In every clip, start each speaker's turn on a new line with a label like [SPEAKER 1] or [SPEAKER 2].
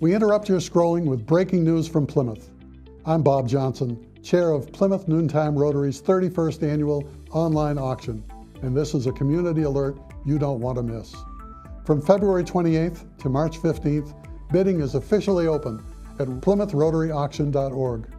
[SPEAKER 1] We interrupt your scrolling with breaking news from Plymouth. I'm Bob Johnson, chair of Plymouth Noontime Rotary's 31st annual online auction, and this is a community alert you don't want to miss. From February 28th to March 15th, bidding is officially open at PlymouthRotaryAuction.org.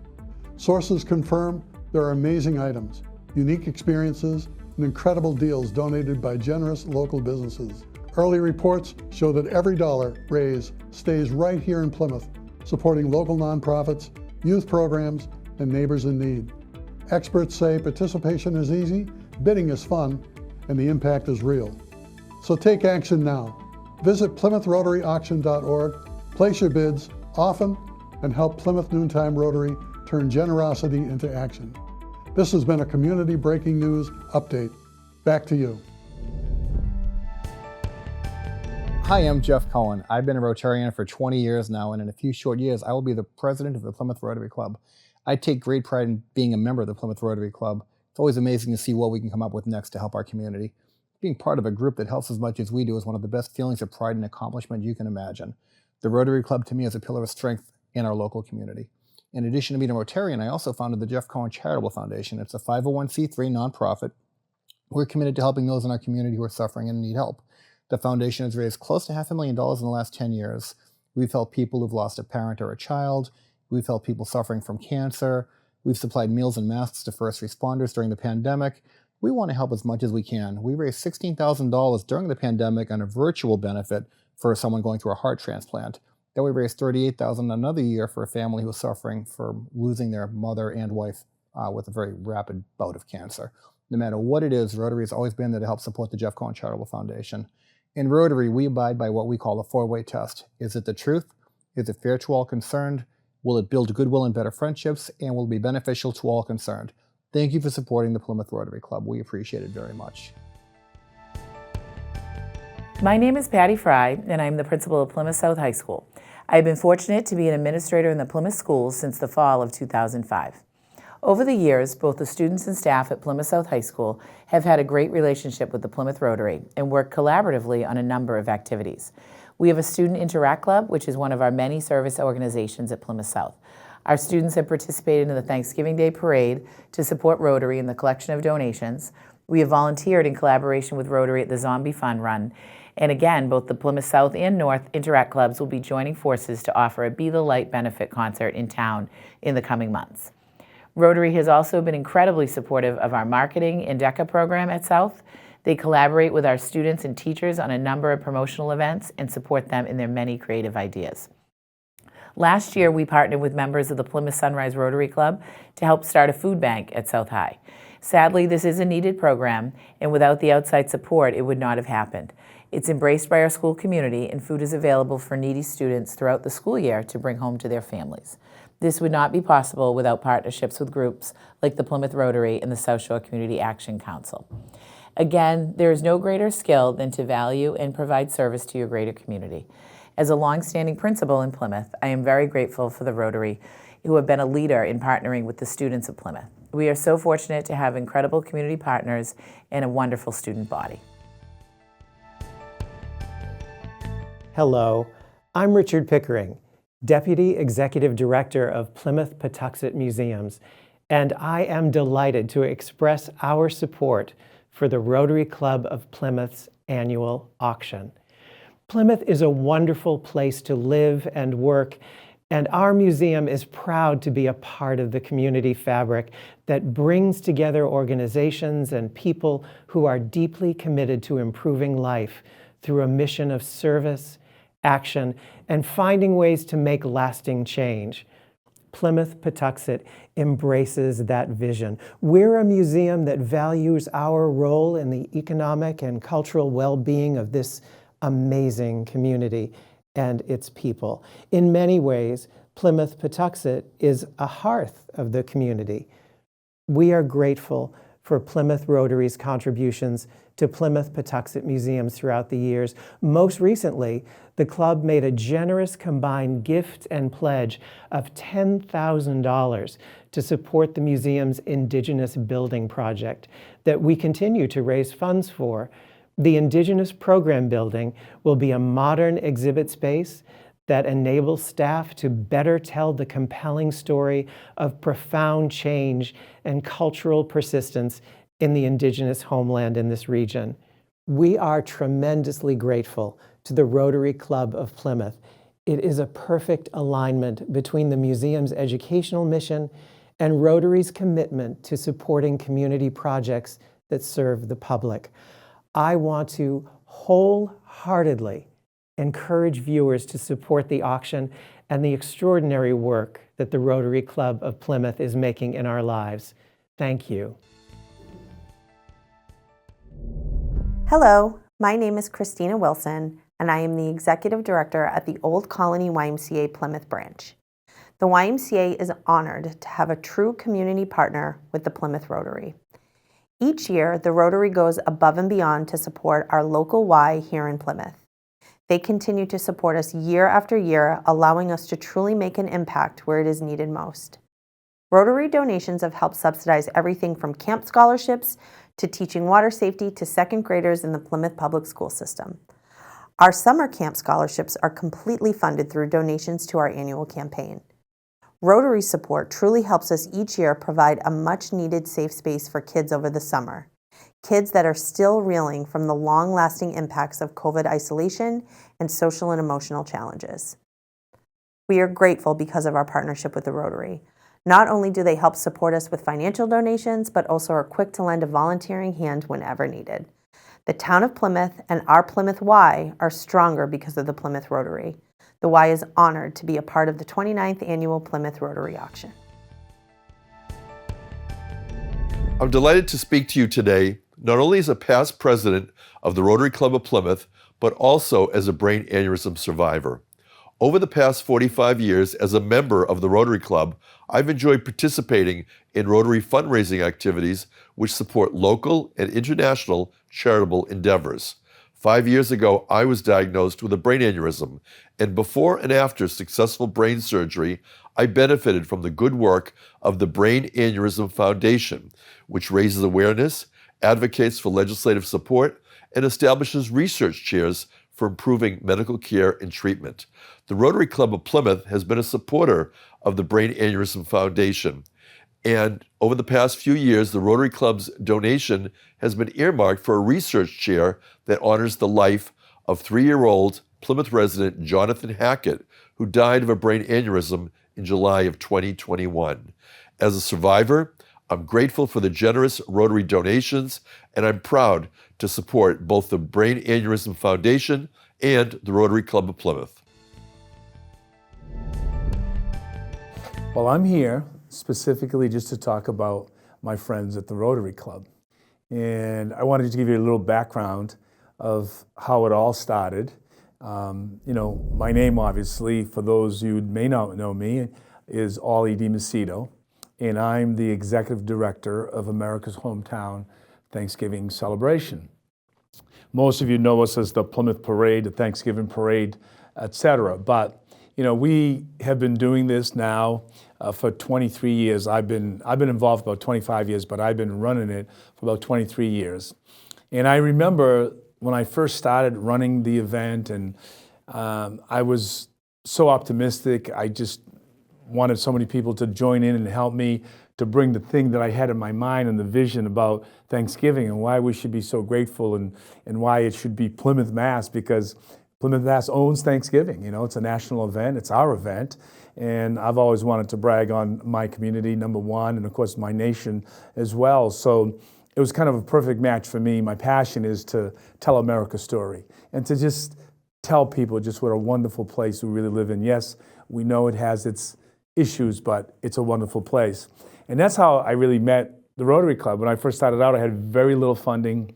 [SPEAKER 1] Sources confirm there are amazing items, unique experiences, and incredible deals donated by generous local businesses. Early reports show that every dollar raised stays right here in Plymouth, supporting local nonprofits, youth programs, and neighbors in need. Experts say participation is easy, bidding is fun, and the impact is real. So take action now. Visit PlymouthRotaryAuction.org, place your bids often, and help Plymouth Noontime Rotary turn generosity into action. This has been a Community Breaking News Update. Back to you.
[SPEAKER 2] Hi, I'm Jeff Cohen. I've been a Rotarian for 20 years now, and in a few short years, I will be the president of the Plymouth Rotary Club. I take great pride in being a member of the Plymouth Rotary Club. It's always amazing to see what we can come up with next to help our community. Being part of a group that helps as much as we do is one of the best feelings of pride and accomplishment you can imagine. The Rotary Club to me is a pillar of strength in our local community. In addition to being a Rotarian, I also founded the Jeff Cohen Charitable Foundation. It's a 501c3 nonprofit. We're committed to helping those in our community who are suffering and need help. The foundation has raised close to $500,000 in the last 10 years. We've helped people who've lost a parent or a child. We've helped people suffering from cancer. We've supplied meals and masks to first responders during the pandemic. We want to help as much as we can. We raised $16,000 during the pandemic on a virtual benefit for someone going through a heart transplant. Then we raised $38,000 another year for a family who was suffering from losing their mother and wife with a very rapid bout of cancer. No matter what it is, Rotary has always been there to help support the Jeff Cohen Charitable Foundation. In Rotary, we abide by what we call a four-way test. Is it the truth? Is it fair to all concerned? Will it build goodwill and better friendships? And will it be beneficial to all concerned? Thank you for supporting the Plymouth Rotary Club. We appreciate it very much.
[SPEAKER 3] My name is Patty Fry, and I'm the principal of Plymouth South High School. I've been fortunate to be an administrator in the Plymouth schools since the fall of 2005. Over the years, both the students and staff at Plymouth South High School have had a great relationship with the Plymouth Rotary and work collaboratively on a number of activities. We have a Student Interact Club, which is one of our many service organizations at Plymouth South. Our students have participated in the Thanksgiving Day Parade to support Rotary in the collection of donations. We have volunteered in collaboration with Rotary at the Zombie Fun Run. And again, both the Plymouth South and North Interact Clubs will be joining forces to offer a Be the Light benefit concert in town in the coming months. Rotary has also been incredibly supportive of our marketing and DECA program at South. They collaborate with our students and teachers on a number of promotional events and support them in their many creative ideas. Last year, we partnered with members of the Plymouth Sunrise Rotary Club to help start a food bank at South High. Sadly, this is a needed program, and without the outside support, it would not have happened. It's embraced by our school community, and food is available for needy students throughout the school year to bring home to their families. This would not be possible without partnerships with groups like the Plymouth Rotary and the South Shore Community Action Council. Again, there is no greater skill than to value and provide service to your greater community. As a longstanding principal in Plymouth, I am very grateful for the Rotary, who have been a leader in partnering with the students of Plymouth. We are so fortunate to have incredible community partners and a wonderful student body.
[SPEAKER 4] Hello, I'm Richard Pickering, Deputy Executive Director of Plymouth Patuxent Museums, and I am delighted to express our support for the Rotary Club of Plymouth's annual auction. Plymouth is a wonderful place to live and work, and our museum is proud to be a part of the community fabric that brings together organizations and people who are deeply committed to improving life through a mission of service, action, and finding ways to make lasting change. Plymouth Patuxent embraces that vision. We're a museum that values our role in the economic and cultural well-being of this amazing community and its people. In many ways, Plymouth Patuxent is a hearth of the community. We are grateful for Plymouth Rotary's contributions to Plymouth Patuxent museums throughout the years. Most recently, the club made a generous combined gift and pledge of $10,000 to support the museum's Indigenous Building Project that we continue to raise funds for. The Indigenous Program Building will be a modern exhibit space that enables staff to better tell the compelling story of profound change and cultural persistence in the Indigenous homeland in this region. We are tremendously grateful to the Rotary Club of Plymouth. It is a perfect alignment between the museum's educational mission and Rotary's commitment to supporting community projects that serve the public. I want to wholeheartedly encourage viewers to support the auction and the extraordinary work that the Rotary Club of Plymouth is making in our lives. Thank you.
[SPEAKER 5] Hello, my name is Christina Wilson, and I am the Executive Director at the Old Colony YMCA Plymouth branch. The YMCA is honored to have a true community partner with the Plymouth Rotary. Each year, the Rotary goes above and beyond to support our local Y here in Plymouth. They continue to support us year after year, allowing us to truly make an impact where it is needed most. Rotary donations have helped subsidize everything from camp scholarships to teaching water safety to second graders in the Plymouth public school system. Our summer camp scholarships are completely funded through donations to our annual campaign. Rotary support truly helps us each year provide a much-needed safe space for kids over the summer. Kids that are still reeling from the long-lasting impacts of COVID isolation and social and emotional challenges. We are grateful because of our partnership with the Rotary. Not only do they help support us with financial donations, but also are quick to lend a volunteering hand whenever needed. The town of Plymouth and our Plymouth Y are stronger because of the Plymouth Rotary. The Y is honored to be a part of the 29th annual Plymouth Rotary auction.
[SPEAKER 6] I'm delighted to speak to you today, not only as a past president of the Rotary Club of Plymouth, but also as a brain aneurysm survivor. Over the past 45 years as a member of the Rotary Club, I've enjoyed participating in Rotary fundraising activities which support local and international charitable endeavors. 5 years ago, I was diagnosed with a brain aneurysm, and before and after successful brain surgery, I benefited from the good work of the Brain Aneurysm Foundation, which raises awareness, advocates for legislative support, and establishes research chairs for improving medical care and treatment. The Rotary Club of Plymouth has been a supporter of the Brain Aneurysm Foundation. And over the past few years, the Rotary Club's donation has been earmarked for a research chair that honors the life of 3-year-old Plymouth resident Jonathan Hackett, who died of a brain aneurysm in July of 2021. As a survivor, I'm grateful for the generous Rotary donations, and I'm proud to support both the Brain Aneurysm Foundation and the Rotary Club of Plymouth.
[SPEAKER 7] Well, I'm here specifically just to talk about my friends at the Rotary Club. And I wanted to give you a little background of how it all started. My name, obviously, for those who may not know me, is Ollie DiMacedo, and I'm the Executive Director of America's Hometown Thanksgiving Celebration. Most of you know us as the Plymouth Parade, the Thanksgiving Parade, etc. But we have been doing this now for 23 years. I've been involved about 25 years, but I've been running it for about 23 years. And I remember when I first started running the event, and I was so optimistic. I just wanted so many people to join in and help me to bring the thing that I had in my mind and the vision about Thanksgiving and why we should be so grateful and why it should be Plymouth, Mass, because Plymouth, Mass owns Thanksgiving. It's a national event, it's our event, and I've always wanted to brag on my community, number one, and of course my nation as well. So it was kind of a perfect match for me. My passion is to tell America's story and to just tell people just what a wonderful place we really live in. Yes, we know it has its issues, but it's a wonderful place. And that's how I really met the Rotary Club. When I first started out, I had very little funding.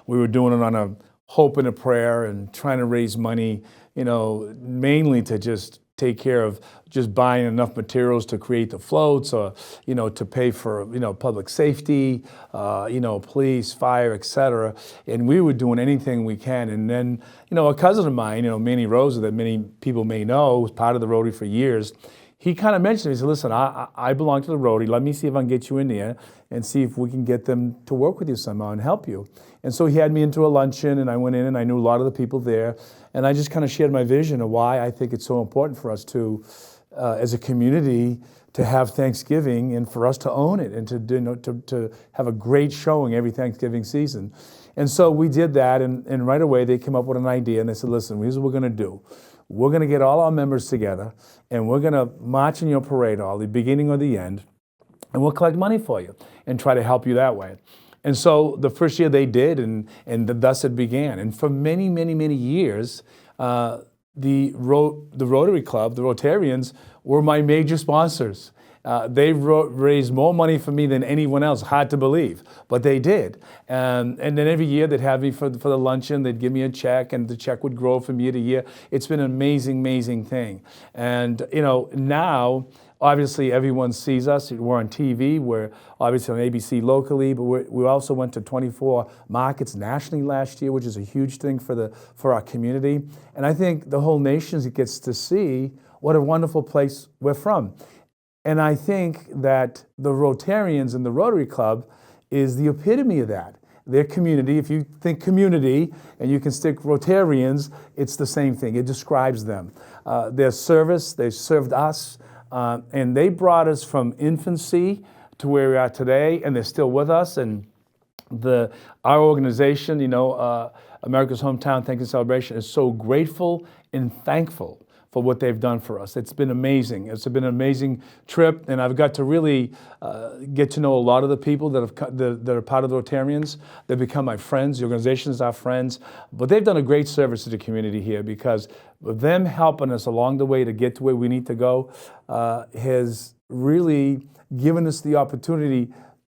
[SPEAKER 7] We were doing it on a hope and a prayer and trying to raise money, mainly to just take care of just buying enough materials to create the floats or, to pay for, public safety, police, fire, etc. And we were doing anything we can. And then, a cousin of mine, Manny Rosa, that many people may know, was part of the Rotary for years. he kind of mentioned, he said, listen, I belong to the Rotary. Let me see if I can get you in there and see if we can get them to work with you somehow and help you. And so he had me into a luncheon, and I went in and I knew a lot of the people there. And I just kind of shared my vision of why I think it's so important for us to, as a community, to have Thanksgiving and for us to own it and to have a great showing every Thanksgiving season. And so we did that, and right away they came up with an idea, and they said, listen, here's what we're going to do. We're going to get all our members together, and we're going to march in your parade hall, the beginning or the end, and we'll collect money for you and try to help you that way. And so the first year they did, and thus it began. And for many, many, many years, the Rotary Club, the Rotarians, were my major sponsors. They raised more money for me than anyone else. Hard to believe, but they did. And then every year they'd have me for the luncheon. They'd give me a check, and the check would grow from year to year. It's been an amazing, amazing thing. And now, obviously, everyone sees us. We're on TV. We're obviously on ABC locally, but we also went to 24 markets nationally last year, which is a huge thing for our community. And I think the whole nation gets to see what a wonderful place we're from. And I think that the Rotarians and the Rotary Club is the epitome of that. Their community, if you think community and you can stick Rotarians, it's the same thing. It describes them. Their service, they served us, and they brought us from infancy to where we are today, and they're still with us. And our organization, America's Hometown Thanksgiving Celebration, is so grateful and thankful for what they've done for us. It's been amazing. It's been an amazing trip, and I've got to really get to know a lot of the people that are part of the Rotarians. They've become my friends. The organization is our friends. But they've done a great service to the community here, because them helping us along the way to get to where we need to go has really given us the opportunity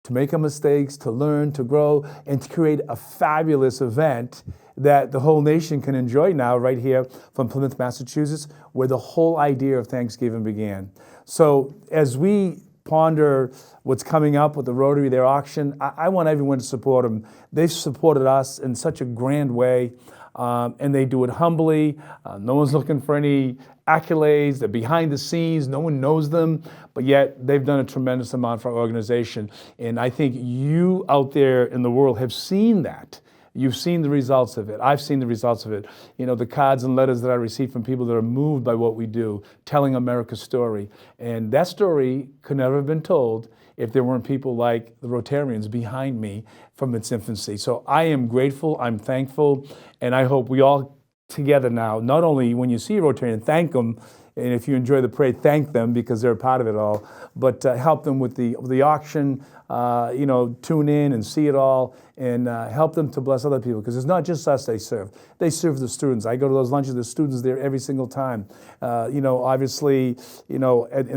[SPEAKER 7] to make our mistakes, to learn, to grow, and to create a fabulous event that the whole nation can enjoy now right here from Plymouth, Massachusetts, where the whole idea of Thanksgiving began. So as we ponder what's coming up with the Rotary, their auction, I want everyone to support them. They've supported us in such a grand way, and they do it humbly. No one's looking for any accolades. They're behind the scenes. No one knows them, but yet they've done a tremendous amount for our organization. And I think you out there in the world have seen that. You've seen the results of it. I've seen the results of it. The cards and letters that I receive from people that are moved by what we do, telling America's story. And that story could never have been told if there weren't people like the Rotarians behind me from its infancy. So I am grateful, I'm thankful, and I hope we all together now, not only when you see a Rotarian, thank them, and if you enjoy the parade, thank them because they're a part of it all, but help them with the auction, tune in and see it all, and help them to bless other people, because it's not just us they serve. They serve the students. I go to those lunches, the students there every single time. Obviously, in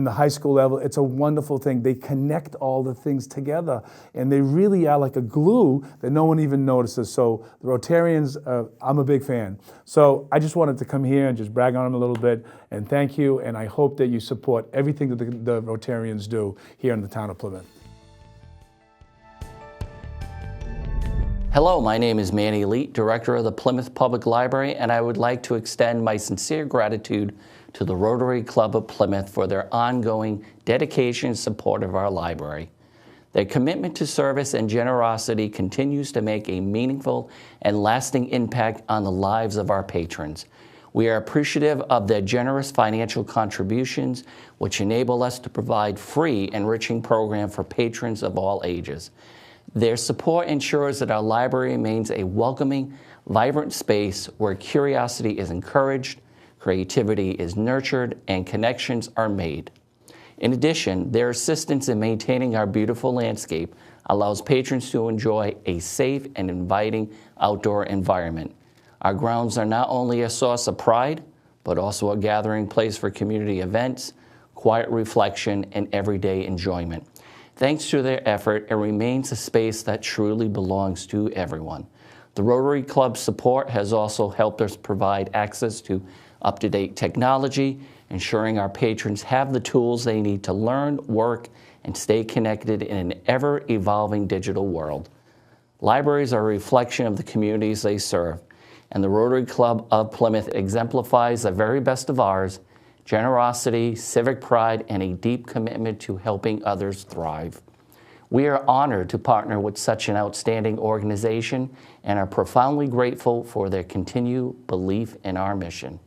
[SPEAKER 7] the high school level, it's a wonderful thing. They connect all the things together, and they really are like a glue that no one even notices. So the Rotarians, I'm a big fan. So I just wanted to come here and just brag on them a little bit, and thank you, and I hope that you support everything that the Rotarians do here in the town of Plymouth.
[SPEAKER 8] Hello, my name is Manny Leet, Director of the Plymouth Public Library, and I would like to extend my sincere gratitude to the Rotary Club of Plymouth for their ongoing dedication and support of our library. Their commitment to service and generosity continues to make a meaningful and lasting impact on the lives of our patrons. We are appreciative of their generous financial contributions, which enable us to provide free, enriching programs for patrons of all ages. Their support ensures that our library remains a welcoming, vibrant space where curiosity is encouraged, creativity is nurtured, and connections are made. In addition, their assistance in maintaining our beautiful landscape allows patrons to enjoy a safe and inviting outdoor environment. Our grounds are not only a source of pride, but also a gathering place for community events, quiet reflection, and everyday enjoyment. Thanks to their effort, it remains a space that truly belongs to everyone. The Rotary Club's support has also helped us provide access to up-to-date technology, ensuring our patrons have the tools they need to learn, work, and stay connected in an ever-evolving digital world. Libraries are a reflection of the communities they serve, and the Rotary Club of Plymouth exemplifies the very best of ours, generosity, civic pride, and a deep commitment to helping others thrive. We are honored to partner with such an outstanding organization and are profoundly grateful for their continued belief in our mission.